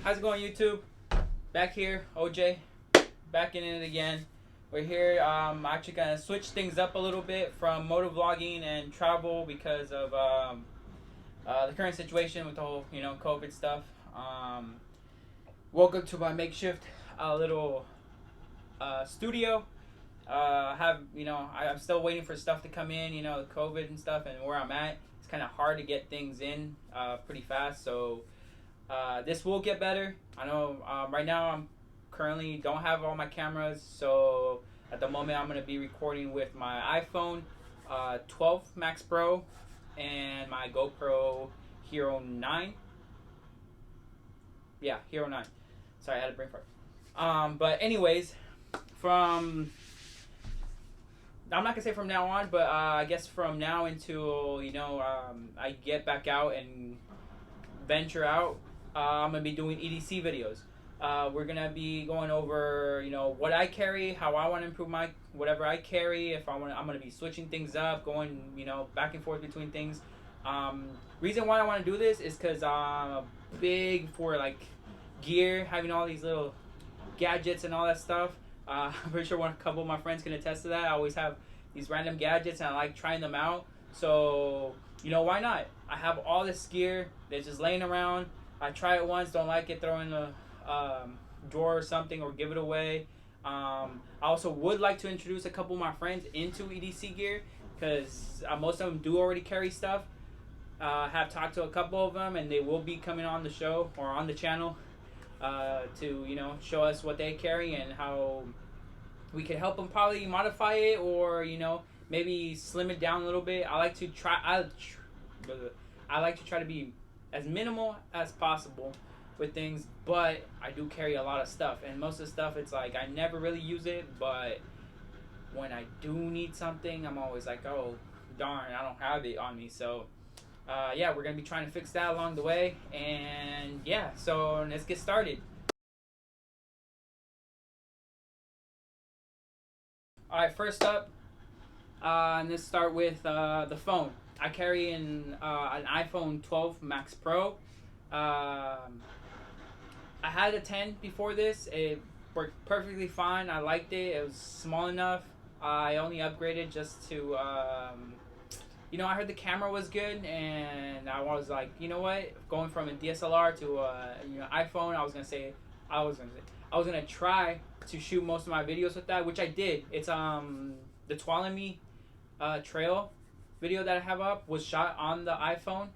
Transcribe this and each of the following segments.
How's it going, YouTube? Back here, OJ, back in it again. We're here. Actually gonna switch things up a little bit from motovlogging and travel because of the current situation with the whole COVID stuff. Welcome to my makeshift little studio. I'm still waiting for stuff to come in. COVID and stuff, and where I'm at, it's kind of hard to get things in pretty fast. So this will get better. I know right now I'm currently don't have all my cameras, so at the moment I'm going to be recording with my iPhone 12 Max Pro and my GoPro Hero 9. Yeah, Hero 9. Sorry, I had a brain fart. But anyways, I'm not gonna say from now on, but I guess from now until I get back out and venture out, I'm gonna be doing EDC videos. We're gonna be going over what I carry, how I want to improve my whatever I carry. I'm gonna be switching things up, going back and forth between things. Reason why I want to do this is because I'm big for like gear, having all these little gadgets and all that stuff. I'm pretty sure a couple of my friends can attest to that. I always have these random gadgets and I like trying them out. So why not? I have all this gear that's just laying around. I try it once, don't like it, throw it in a drawer or something, or give it away. I also would like to introduce a couple of my friends into EDC gear because most of them do already carry stuff. Have talked to a couple of them, and they will be coming on the show or on the channel to show us what they carry and how we can help them probably modify it, or maybe slim it down a little bit. I like to try to be as minimal as possible with things, but I do carry a lot of stuff, and most of the stuff it's like I never really use it, but when I do need something, I'm always like, oh darn, I don't have it on me. So yeah, we're gonna be trying to fix that along the way, and yeah, so let's get started. Alright, first up, let's start with the phone. I carry an iPhone 12 Max Pro. I had a 10 before this. It worked perfectly fine. I liked it. It was small enough. I only upgraded just to, I heard the camera was good, and I was like, you know what? Going from a DSLR to iPhone, I was gonna try to shoot most of my videos with that, which I did. It's the Tuolumne trail video that I have up was shot on the iPhone.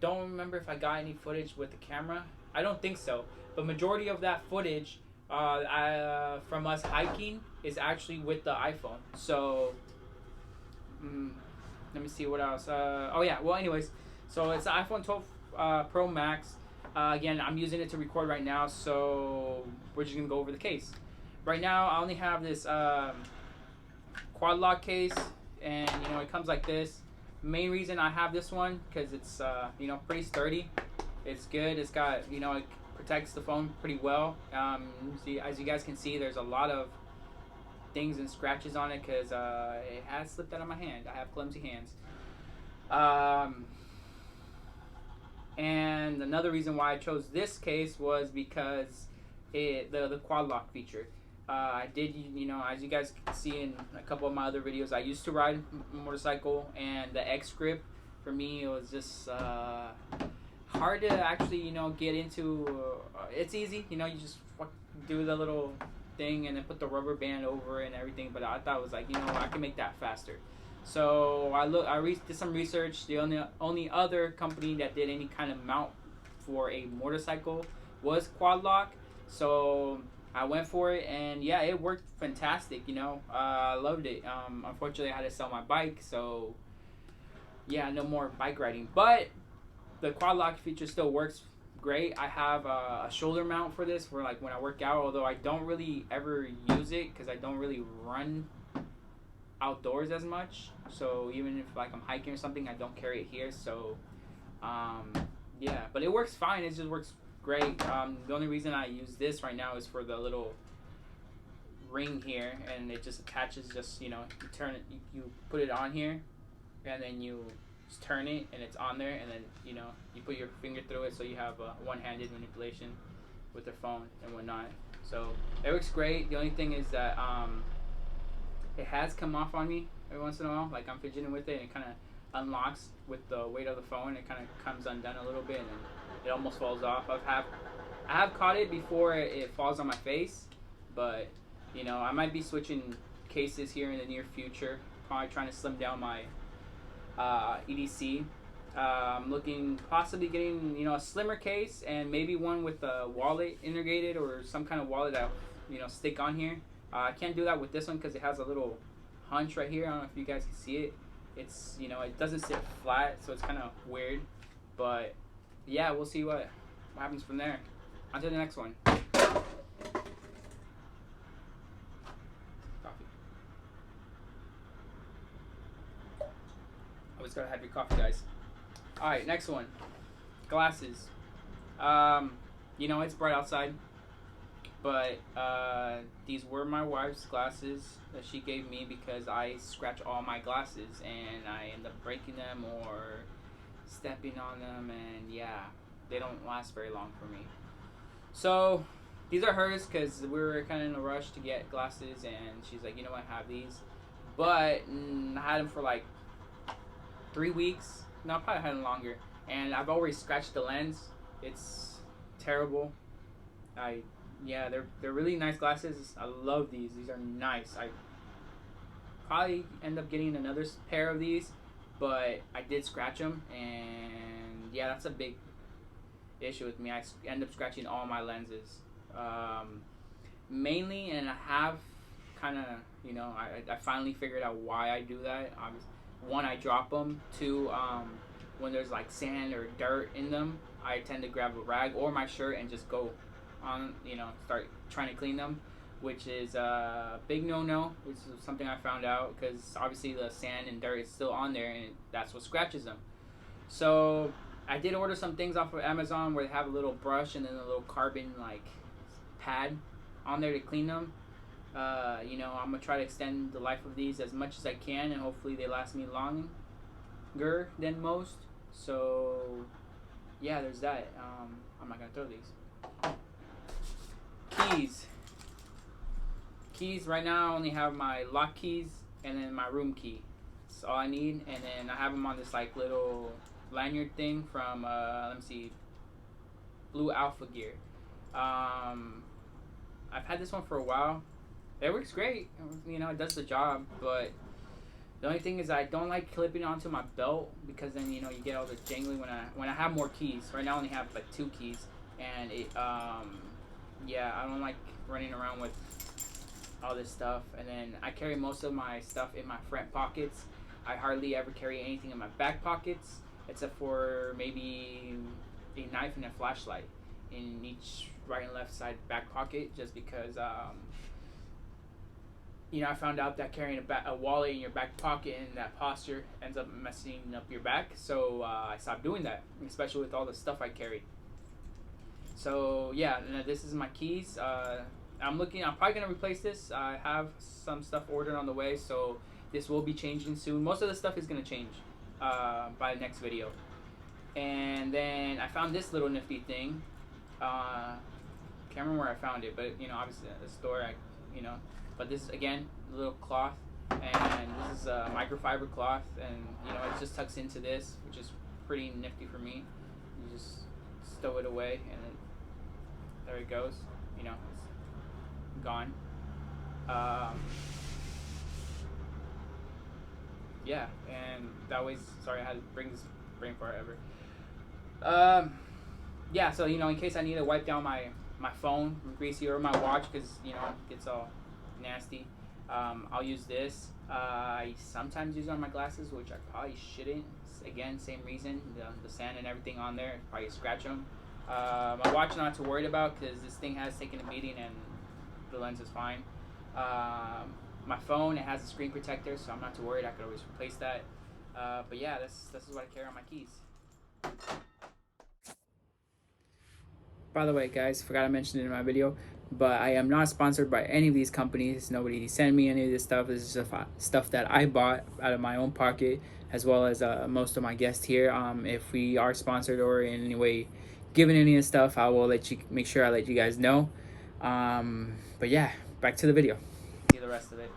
Don't remember if I got any footage with the camera. I don't think so. But majority of that footage from us hiking is actually with the iPhone. So let me see what else. Oh yeah. Well, anyways, so it's the iPhone 12 Pro Max. Again, I'm using it to record right now, so we're just gonna go over the case. Right now, I only have this quad lock case, and it comes like this. Main reason I have this one because it's pretty sturdy. It's good. It's got it protects the phone pretty well. See, as you guys can see, there's a lot of things and scratches on it because it has slipped out of my hand. I have clumsy hands. And another reason why I chose this case was because the quad lock feature. I did, as you guys can see in a couple of my other videos, I used to ride a motorcycle, and the X grip for me, it was just hard to actually get into. It's easy, you just do the little thing and then put the rubber band over it and everything, but I thought it was like, I can make that faster. So I did some research. The only other company that did any kind of mount for a motorcycle was Quad Lock. So I went for it, and yeah, it worked fantastic. I loved it. Unfortunately, I had to sell my bike, so yeah, no more bike riding. But the Quad Lock feature still works great. I have a shoulder mount for this for like when I work out, although I don't really ever use it because I don't really run outdoors as much. So even if like I'm hiking or something, I don't carry it here. So yeah, but it works fine. It just works great. The only reason I use this right now is for the little ring here, and it just attaches. Just you turn it, you put it on here, and then you just turn it and it's on there, and then you know you put your finger through it, so you have one-handed manipulation with their phone and whatnot. So it works great. The only thing is that it has come off on me every once in a while. Like I'm fidgeting with it, and it kind of unlocks with the weight of the phone. It kind of comes undone a little bit, and it almost falls off. I have caught it before it falls on my face, but you know I might be switching cases here in the near future. Probably trying to slim down my EDC. I'm looking possibly getting a slimmer case and maybe one with a wallet integrated or some kind of wallet that stick on here. I can't do that with this one because it has a little hunch right here. I don't know if you guys can see it. It's it doesn't sit flat, so it's kind of weird. But yeah, we'll see what happens from there. On to the next one. Coffee. Always gotta have your coffee, guys. Alright, next one. Glasses. It's bright outside, but these were my wife's glasses that she gave me because I scratch all my glasses and I end up breaking them or stepping on them, and yeah, they don't last very long for me. So these are hers because we were kind of in a rush to get glasses, and she's like, you know what, have these. But I had them for like 3 weeks. No, I probably had them longer, and I've already scratched the lens. It's terrible. They're really nice glasses. I love these. These are nice. I probably end up getting another pair of these, but I did scratch them, and yeah, that's a big issue with me. I end up scratching all my lenses, mainly, and I have kind of I finally figured out why I do that. Obviously, one, I drop them. Two, when there's like sand or dirt in them, I tend to grab a rag or my shirt and just go on, start trying to clean them, which is a big no-no. Which is something I found out because obviously the sand and dirt is still on there, and that's what scratches them. So I did order some things off of Amazon where they have a little brush and then a little carbon like pad on there to clean them. I'm gonna try to extend the life of these as much as I can, and hopefully they last me longer than most. So yeah, there's that. I'm not gonna throw these. Keys right now I only have my lock keys and then my room key. That's all I need, and then I have them on this like little lanyard thing from let me see, Blue Alpha Gear. I've had this one for a while. It works great, it does the job, but the only thing is I don't like clipping onto my belt because then you get all the jangling when I have more keys. Right now I only have like 2 keys, and it I don't like running around with all this stuff. And then I carry most of my stuff in my front pockets. I hardly ever carry anything in my back pockets except for maybe a knife and a flashlight in each right and left side back pocket, just because I found out that carrying a wallet in your back pocket in that posture ends up messing up your back. So I stopped doing that, especially with all the stuff I carry. So yeah, this is my keys. I'm probably gonna replace this. I have some stuff ordered on the way, so this will be changing soon. Most of the stuff is gonna change by the next video. And then I found this little nifty thing. Can't remember where I found it, but obviously at the store. But this is again a little cloth, and this is a microfiber cloth, and it just tucks into this, which is pretty nifty for me. You just stow it away, and then there it goes. It's gone. Yeah, and that way. Sorry, I had to bring this brain fart ever. Yeah, so in case I need to wipe down my phone greasy or my watch because it gets all nasty, I'll use this. I sometimes use it on my glasses, which I probably shouldn't. Again, same reason, the sand and everything on there, probably scratch them. My watch, not too worried about because this thing has taken a beating and the lens is fine. My phone, it has a screen protector, so I'm not too worried. I could always replace that. But yeah, this is what I carry on my keys. By the way, guys, forgot to mention it in my video. But I am not sponsored by any of these companies. Nobody sent me any of this stuff. This is just stuff that I bought out of my own pocket, as well as most of my guests here. If we are sponsored or in any way given any of this stuff, I will make sure I let you guys know. But yeah, back to the video. See the rest of it.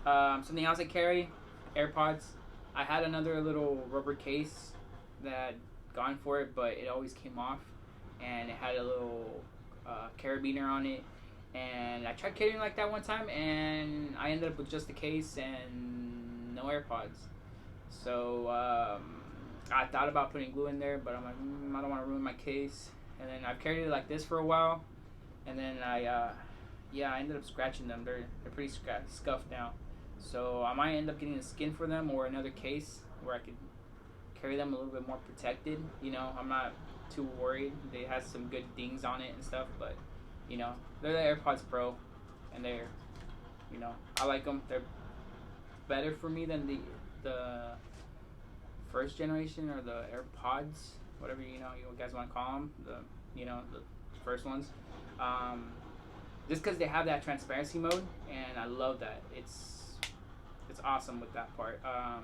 Something else I carry, AirPods. I had another little rubber case that gone for it, but it always came off, and it had a little carabiner on it. And I tried carrying like that one time, and I ended up with just the case and no AirPods. So I thought about putting glue in there, but I'm like, I don't want to ruin my case. And then I've carried it like this for a while, and then I ended up scratching them. They're pretty scuffed now. So I might end up getting a skin for them or another case where I could carry them a little bit more protected. You know, I'm not too worried. They have some good dings on it and stuff, but you know, they're the AirPods Pro, and they're, you know, I like them. They're better for me than the first generation or the AirPods, whatever you guys want to call them. The first ones. Just because they have that transparency mode, and I love that. It's awesome with that part.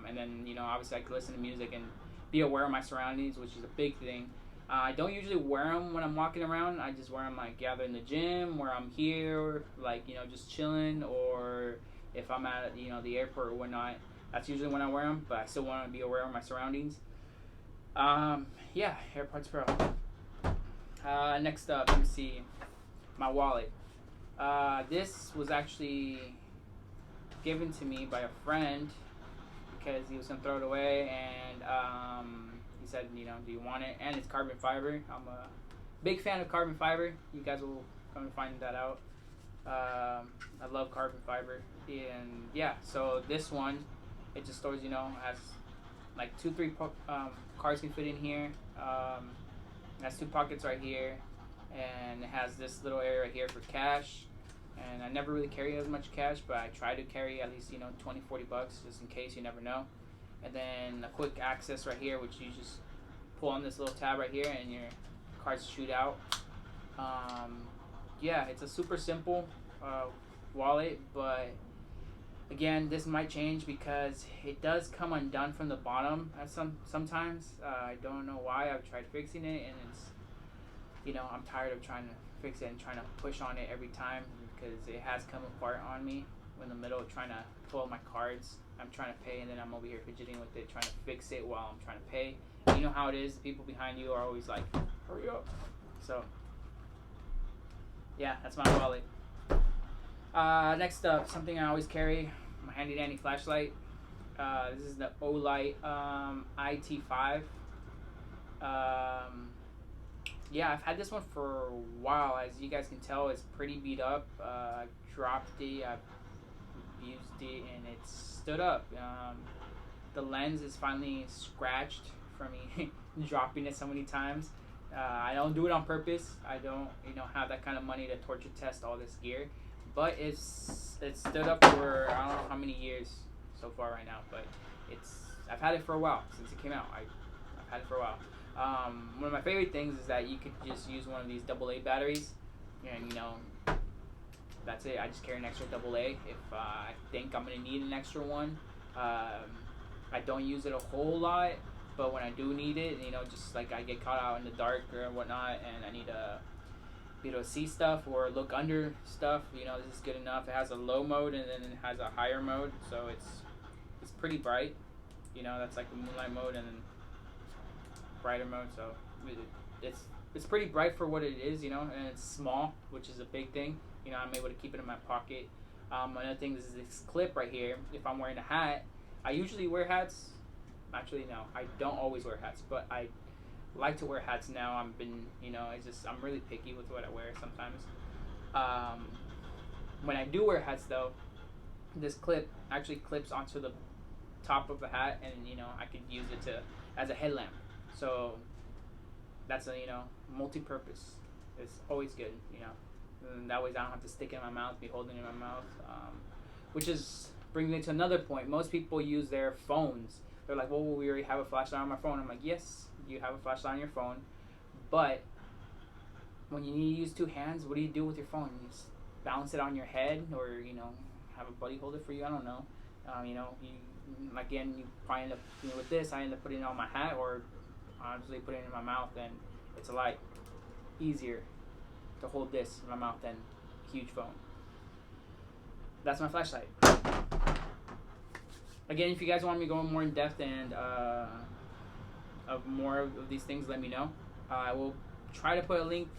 And then obviously I can listen to music and be aware of my surroundings, which is a big thing. I don't usually wear them when I'm walking around. I just wear them like either in the gym, where I'm here, like just chilling, or if I'm at the airport or whatnot. That's usually when I wear them, but I still want to be aware of my surroundings. Yeah, AirPods Pro. Next up, let me see, my wallet. This was actually given to me by a friend because he was gonna throw it away, and he said, do you want it? And it's carbon fiber. I'm a big fan of carbon fiber. You guys will come to find that out. I love carbon fiber, and yeah. So this one, it just stores, has like 2-3 cards can fit in here. It has 2 pockets right here, and it has this little area right here for cash. And I never really carry as much cash, but I try to carry at least, $20-$40 just in case, you never know. And then a quick access right here, which you just pull on this little tab right here and your cards shoot out. Yeah, it's a super simple wallet, but again, this might change because it does come undone from the bottom at sometimes. I don't know why. I've tried fixing it, and it's, I'm tired of trying to fix it and trying to push on it every time, because it has come apart on me in the middle of trying to pull out my cards. I'm trying to pay, and then I'm over here fidgeting with it, trying to fix it while I'm trying to pay. And you know how it is. The people behind you are always like, hurry up. So, yeah, that's my wallet. Next up, something I always carry, my handy dandy flashlight. This is the Olight IT5. Yeah, I've had this one for a while. As you guys can tell, it's pretty beat up. I've dropped it, I've used it, and it stood up. The lens is finally scratched from me dropping it so many times. I don't do it on purpose. I don't, have that kind of money to torture test all this gear. But it's stood up for I don't know how many years so far right now. But I've had it for a while since it came out. I've had it for a while. One of my favorite things is that you could just use one of these AA batteries, and that's it. I just carry an extra AA if I think I'm gonna need an extra one. I don't use it a whole lot, but when I do need it, just like I get caught out in the dark or whatnot, and I need to be able to see stuff or look under stuff, this is good enough. It has a low mode, and then it has a higher mode, so it's pretty bright. That's like the moonlight mode, and then brighter mode, so it's pretty bright for what it is, and it's small, which is a big thing. I'm able to keep it in my pocket. Another thing is this clip right here. If I'm wearing a hat, I usually wear hats. Actually, no, I don't always wear hats, but I like to wear hats now. I've been, it's just I'm really picky with what I wear sometimes. When I do wear hats, though, this clip actually clips onto the top of the hat, and I could use it as a headlamp. So that's a multi-purpose. It's always good, and that way I don't have to stick it in my mouth, be holding it in my mouth. Which is brings me to another point. Most people use their phones. They're like, well, we already have a flashlight on my phone. I'm like, yes, you have a flashlight on your phone, but when you need to use two hands, what do you do with your phone? You just balance it on your head, or have a buddy hold it for you. I don't know. You probably end up with this. I end up putting it on my hat, or honestly putting it in my mouth, and it's a lot easier to hold this in my mouth than a huge phone. That's my flashlight. Again, if you guys want me to go more in depth and of more of these things, let me know. I will try to put a link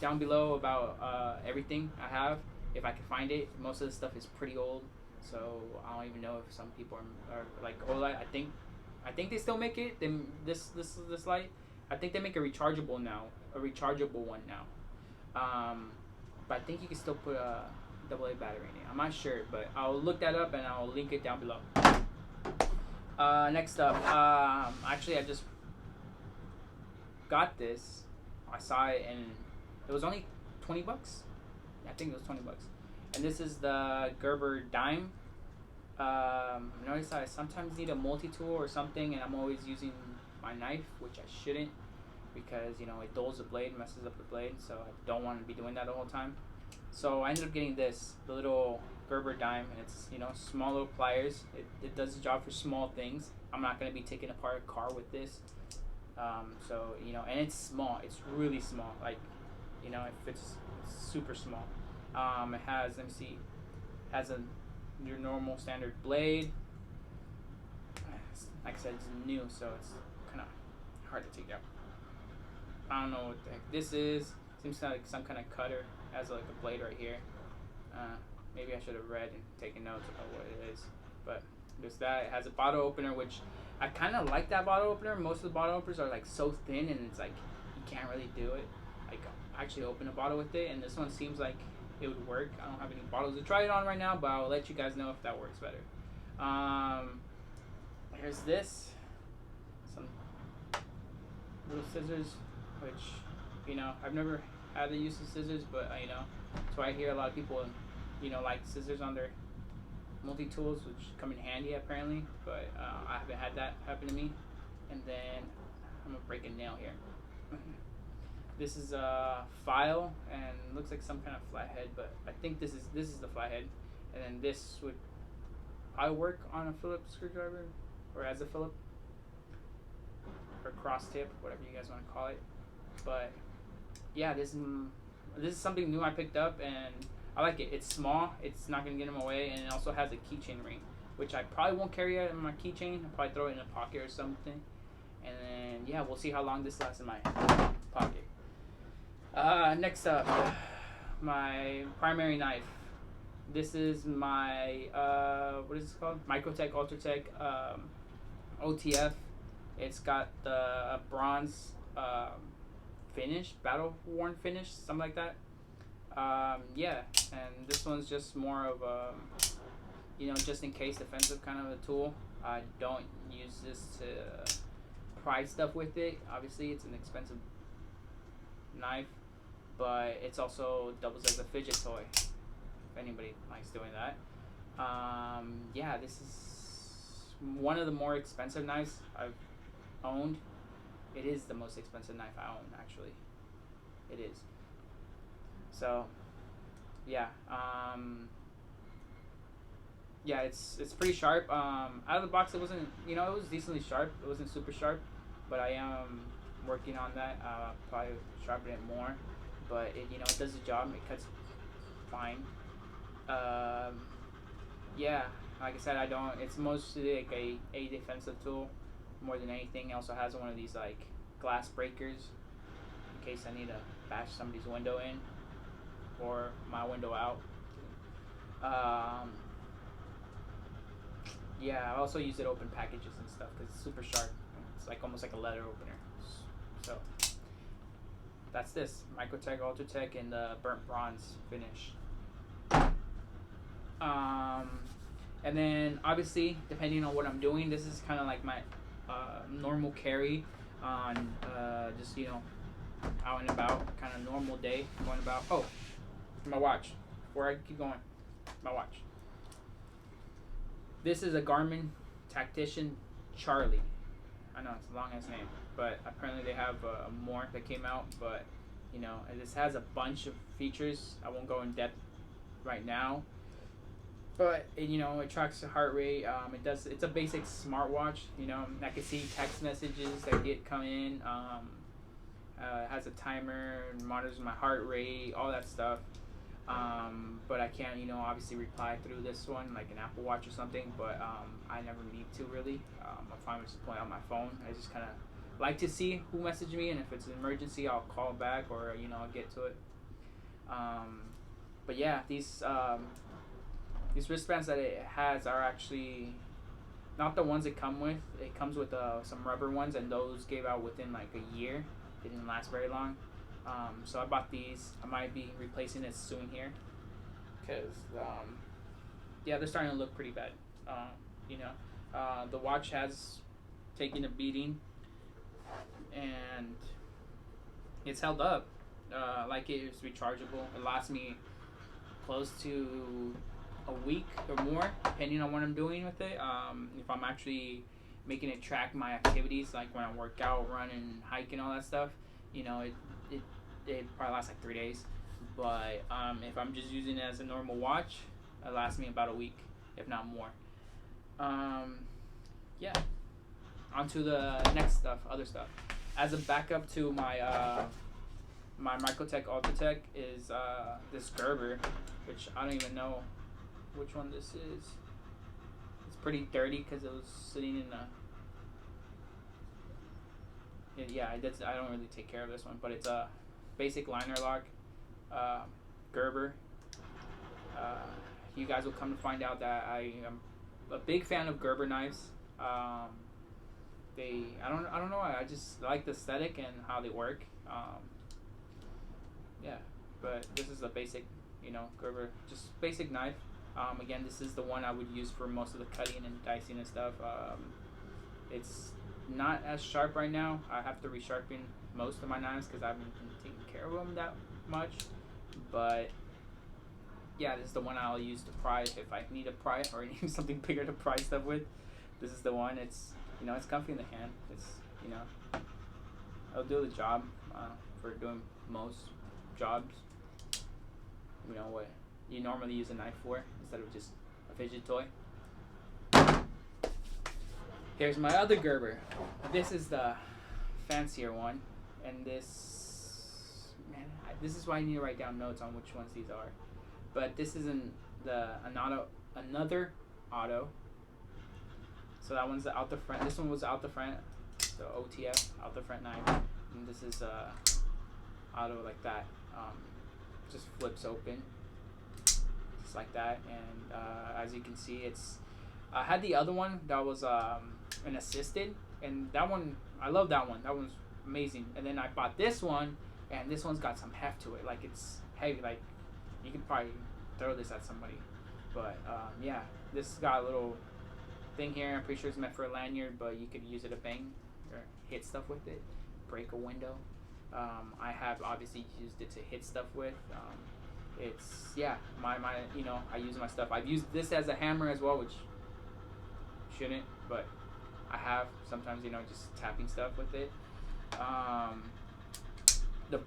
down below about everything I have, if I can find it. Most of the stuff is pretty old, so I don't even know if some people are like, oh, I think they still make it. This light, I think they make a rechargeable one now. But I think you can still put a AA battery in it. I'm not sure, but I'll look that up and I'll link it down below. Next up, actually I just got this. I saw it and it was only $20. I think it was $20. And this is the Gerber dime. Notice I sometimes need a multi-tool or something, and I'm always using my knife, which I shouldn't, because it dulls the blade, messes up the blade, so I don't want to be doing that the whole time. So I ended up getting this, the little Gerber dime, and it's small little pliers. It does the job for small things. I'm not going to be taking apart a car with this. So and it's small. It's really small. Like it fits super small. It has, let me see, your normal standard blade. Like I said, it's new, so it's kind of hard to take out. I don't know what the heck this is. Seems like some kind of cutter. It has like a blade right here. Maybe I should have read and taken notes about what it is. But there's that. It has a bottle opener, which I kind of like that bottle opener. Most of the bottle openers are like so thin, and it's like you can't really do it. Like actually open a bottle with it, and this one seems like it would work. I don't have any bottles to try it on right now, but I'll let you guys know if that works better. Here's this, some little scissors, which I've never had the use of scissors, but so I hear a lot of people like scissors on their multi-tools, which come in handy apparently, but I haven't had that happen to me. And then I'm gonna break a nail here. This is a file, and looks like some kind of flathead, but I think this is the flathead. And then this would probably work on a Phillips screwdriver, or as a Phillips, or cross tip, whatever you guys want to call it. But yeah, this is something new I picked up, and I like it. It's small, it's not gonna get in my way, and it also has a keychain ring, which I probably won't carry out in my keychain. I'll probably throw it in a pocket or something. And then yeah, we'll see how long this lasts in my pocket. Next up, my primary knife. This is my what is it called? Microtech Ultratech OTF. It's got the bronze finish, battle worn finish, something like that. Yeah, and this one's just more of a just in case defensive kind of a tool. I don't use this to pry stuff with it. Obviously, it's an expensive knife, but it's also doubles as a fidget toy, if anybody likes doing that. Yeah, this is one of the more expensive knives I've owned. It is the most expensive knife I own, actually. It is. So yeah, yeah, it's pretty sharp. Out of the box, it wasn't, it was decently sharp. It wasn't super sharp, but I am working on that. Probably sharpen it more, but it it does the job. It cuts fine. Yeah, like I said, it's mostly like a defensive tool more than anything. It also has one of these like glass breakers in case I need to bash somebody's window in or my window out. Yeah, I also use it to open packages and stuff because it's super sharp. It's like almost like a letter opener. So that's this Microtech Ultratech in the burnt bronze finish. And then obviously, depending on what I'm doing, this is kind of like my normal carry on just out and about, kind of normal day going about. Oh, my watch. Before I keep going, my watch. This is a Garmin Tactician Charlie. I know it's a long ass name, but apparently they have more that came out. But You know, and this has a bunch of features. I won't go in depth right now, but you know, it tracks the heart rate. It does. It's a basic smartwatch. You know, I can see text messages that get come in. It has a timer, monitors my heart rate, all that stuff. But I can't, you know, obviously reply through this one like an Apple Watch or something. But I never need to really. I'm fine with just pulling out my phone. I just kind of like to see who messaged me, and if it's an emergency, I'll call back, or you know, I'll get to it. But yeah, these wristbands that it has are actually not the ones it come with. It comes with some rubber ones, and those gave out within like a year. They didn't last very long. So I bought these. I might be replacing it soon here, because yeah, they're starting to look pretty bad. You know, the watch has taken a beating, and it's held up. Like it is rechargeable. It lasts me close to a week or more, depending on what I'm doing with it. If I'm actually making it track my activities, like when I work out, run, and hike, and all that stuff, you know, it probably lasts like 3 days. But if I'm just using it as a normal watch, it lasts me about a week, if not more. Yeah. On to the next stuff, other stuff. As a backup to my my Microtech Ultratech is this Gerber, which I don't even know which one this is. It's pretty dirty because it was sitting in a... Yeah, I don't really take care of this one, but it's a basic liner lock, Gerber. You guys will come to find out that I am a big fan of Gerber knives. I don't know why, I just like the aesthetic and how they work. Yeah, but this is a basic, you know, Gerber, just basic knife. Again, this is the one I would use for most of the cutting and dicing and stuff. It's not as sharp right now. I have to resharpen most of my knives because I haven't been taking care of them that much. But yeah, this is the one I'll use to pry if I need to pry or need something bigger to pry stuff with. This is the one. It's, you know, it's comfy in the hand. It's, you know, it'll do the job for doing most jobs. You know what you normally use a knife for instead of just a fidget toy. Here's my other Gerber. This is the fancier one, and this, man, this is why I need to write down notes on which ones these are. But this is another auto. So that one's out the front. This one was out the front, the OTF out the front knife, and this is auto like that. Just flips open, just like that. And as you can see, it's. I had the other one that was an assisted, and that one, I love that one. That one's amazing. And then I bought this one, and this one's got some heft to it. Like, it's heavy. Like, you could probably throw this at somebody. But yeah, this got a little thing here. I'm pretty sure it's meant for a lanyard, but you could use it to bang or hit stuff with it, break a window. I have obviously used it to hit stuff with. It's, yeah, my you know, I use my stuff. I've used this as a hammer as well, which shouldn't, but I have sometimes, you know, just tapping stuff with it. The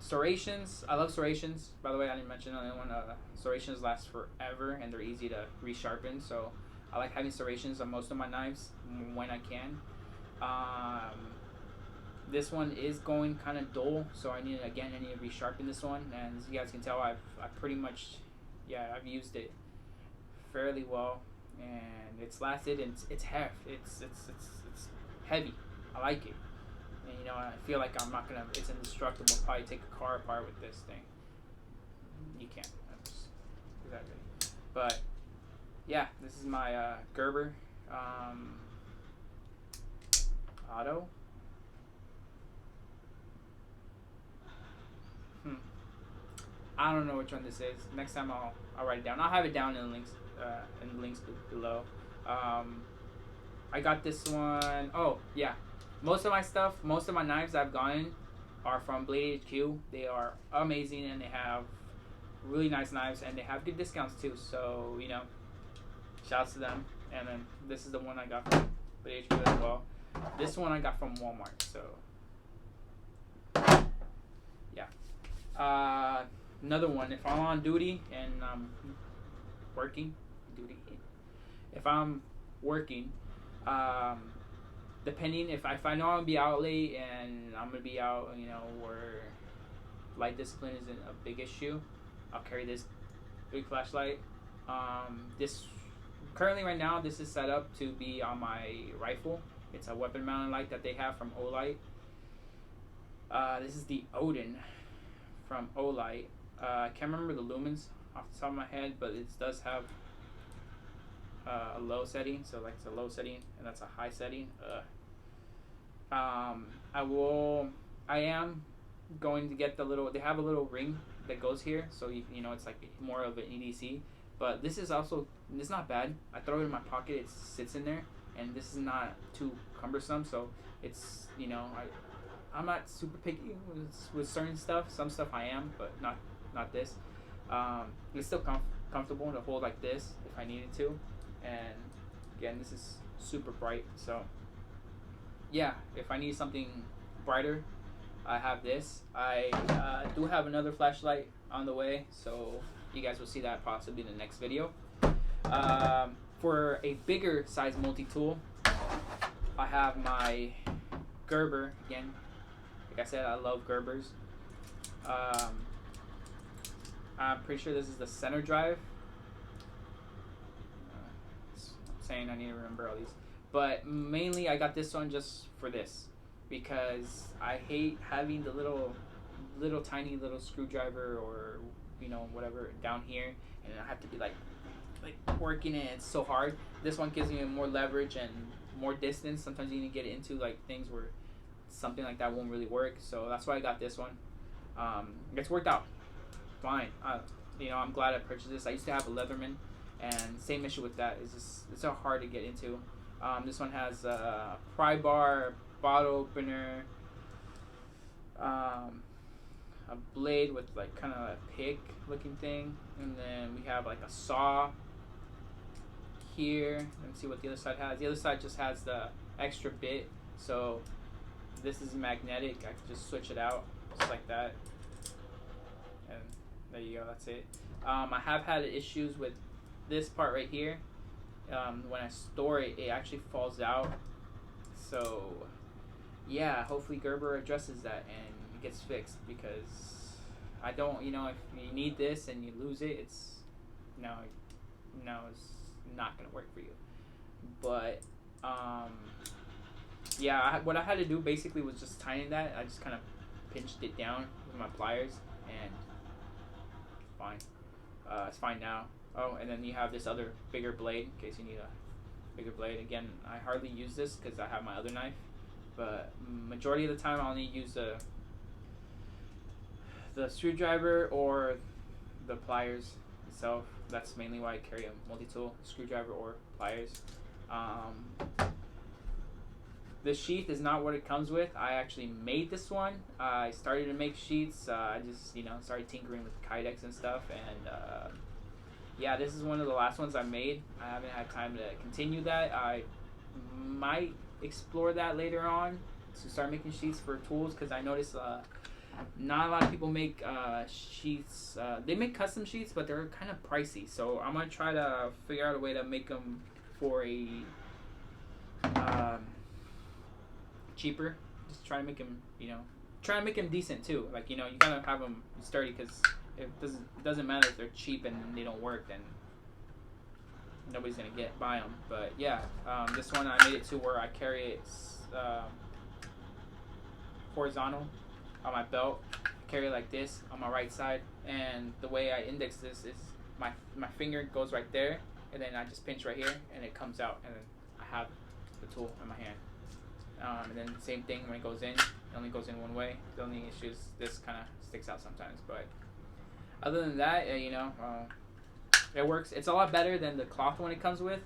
serrations, I love serrations. By the way, I didn't mention another one. Serrations last forever, and they're easy to resharpen, so I like having serrations on most of my knives when I can. This one is going kind of dull, so I need to resharpen this one. And as you guys can tell, I pretty much, yeah, I've used it fairly well, and it's lasted. And it's heft. It's heavy. I like it. And you know, I feel like I'm not gonna. It's indestructible. I'll probably take a car apart with this thing. You can't. Exactly. But yeah, this is my Gerber Auto. I don't know which one this is. Next time I'll write it down. I'll have it down in the links below. I got this one. Oh yeah, most of my knives I've gotten are from Blade HQ. They are amazing, and they have really nice knives, and they have good discounts too. So you know, shouts to them. And then this is the one I got from Blade HQ as well. This one I got from Walmart. So yeah, another one. If I'm on duty and I'm working, if I'm working, depending if I know I'm gonna be out late and I'm gonna be out, where light discipline isn't a big issue, I'll carry this big flashlight. This currently right now, this is set up to be on my rifle. It's a weapon mounted light that they have from Olight. This is the Odin from Olight. I can't remember the lumens off the top of my head, but it does have a low setting, so like it's a low setting and that's a high setting. I am going to get they have a little ring that goes here, so it's like more of an EDC, but this is also, it's not bad. I throw it in my pocket, it sits in there, and this is not too cumbersome, so it's, I'm not super picky with certain stuff. Some stuff I am, but not this. It's still comfortable to hold like this if I needed to, and again, this is super bright, so yeah, if I need something brighter, I have this. I do have another flashlight on the way, so you guys will see that possibly in the next video. For a bigger size multi-tool, I have my Gerber. Again, like I said, I love Gerbers. I'm pretty sure this is the center drive. I'm saying I need to remember all these, but mainly I got this one just for this, because I hate having the little tiny little screwdriver or whatever down here, and I have to be like working it. It's so hard. This one gives me more leverage and more distance. Sometimes you need to get into like things where something like that won't really work, so that's why I got this one. It's worked out fine. I'm glad I purchased this. I used to have a Leatherman, and same issue with that. It's so hard to get into. This one has a pry bar, bottle opener, a blade with like kind of a pick looking thing, and then we have like a saw here. Let's see what the other side has. The other side just has the extra bit, so this is magnetic. I can just switch it out just like that, and there you go. That's it. I have had issues with this part right here. When I store it, it actually falls out, so yeah, hopefully Gerber addresses that and it gets fixed, because I don't, if you need this and you lose it, it's not gonna work for you. But yeah, what I had to do basically was just tighten that. I just kind of pinched it down with my pliers, and it's fine. It's fine now. Oh, and then you have this other bigger blade in case you need a bigger blade. Again, I hardly use this because I have my other knife, but majority of the time I'll need to use the screwdriver or the pliers itself. That's mainly why I carry a multi-tool, screwdriver or pliers. The sheath is not what it comes with. I actually made this one. I started to make sheaths. I just started tinkering with kydex and stuff, and yeah, this is one of the last ones I made. I haven't had time to continue that. I might explore that later on to start making sheaths for tools, because I noticed not a lot of people make sheaths. They make custom sheaths, but they're kind of pricey. So I'm gonna try to figure out a way to make them for a cheaper. Just try to make them, try to make them decent too. Like you gotta have them sturdy, because it doesn't matter if they're cheap and they don't work, then nobody's gonna buy them. But yeah, this one I made it to where I carry it horizontal on my belt. I carry it like this on my right side, and the way I index this is my finger goes right there, and then I just pinch right here, and it comes out, and then I have the tool in my hand. And then same thing when it goes in. It only goes in one way. The only issue is this kind of sticks out sometimes, but other than that, it works. It's a lot better than the cloth one it comes with,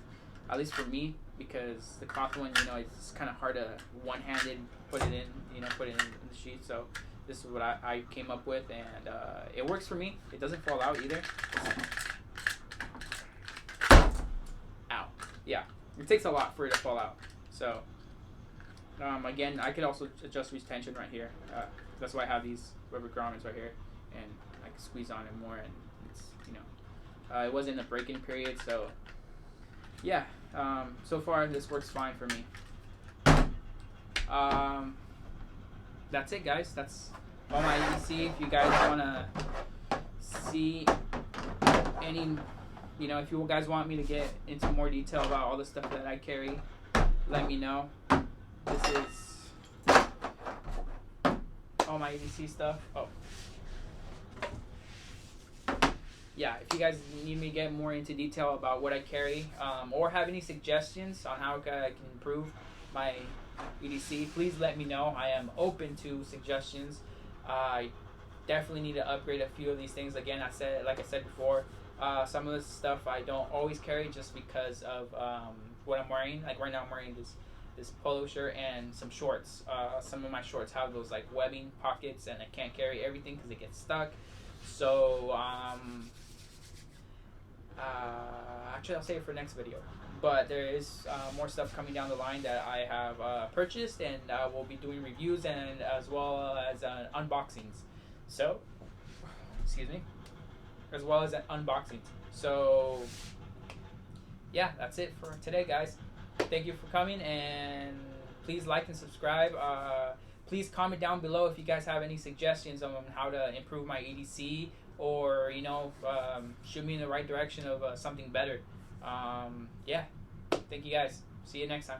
at least for me, because the cloth one, it's kind of hard to one-handed put it in the sheet. So this is what I came up with, and it works for me. It doesn't fall out either. Ow. Yeah, it takes a lot for it to fall out. So again, I could also adjust retention right here. That's why I have these rubber grommets right here. and I can squeeze on it more, and it's, you know, it wasn't a break-in period, so yeah. So far this works fine for me. That's it, guys. That's all my EDC. If you guys want to see any, you know, if you guys want me to get into more detail about all the stuff that I carry, let me know. This is all my EDC stuff. Oh, yeah, if you guys need me to get more into detail about what I carry, or have any suggestions on how I can improve my EDC, please let me know. I am open to suggestions. I definitely need to upgrade a few of these things. Again, like I said before, some of this stuff I don't always carry just because of what I'm wearing. Like right now, I'm wearing this polo shirt and some shorts. Some of my shorts have those like webbing pockets, and I can't carry everything because it gets stuck. So actually, I'll save it for next video. But there is more stuff coming down the line that I have purchased, and we'll be doing reviews and as well as unboxings. So, excuse me, as well as unboxings. So, yeah, that's it for today, guys. Thank you for coming, and please like and subscribe. Please comment down below if you guys have any suggestions on how to improve my EDC, or, you know, shoot me in the right direction of something better. Yeah, thank you guys. See you next time.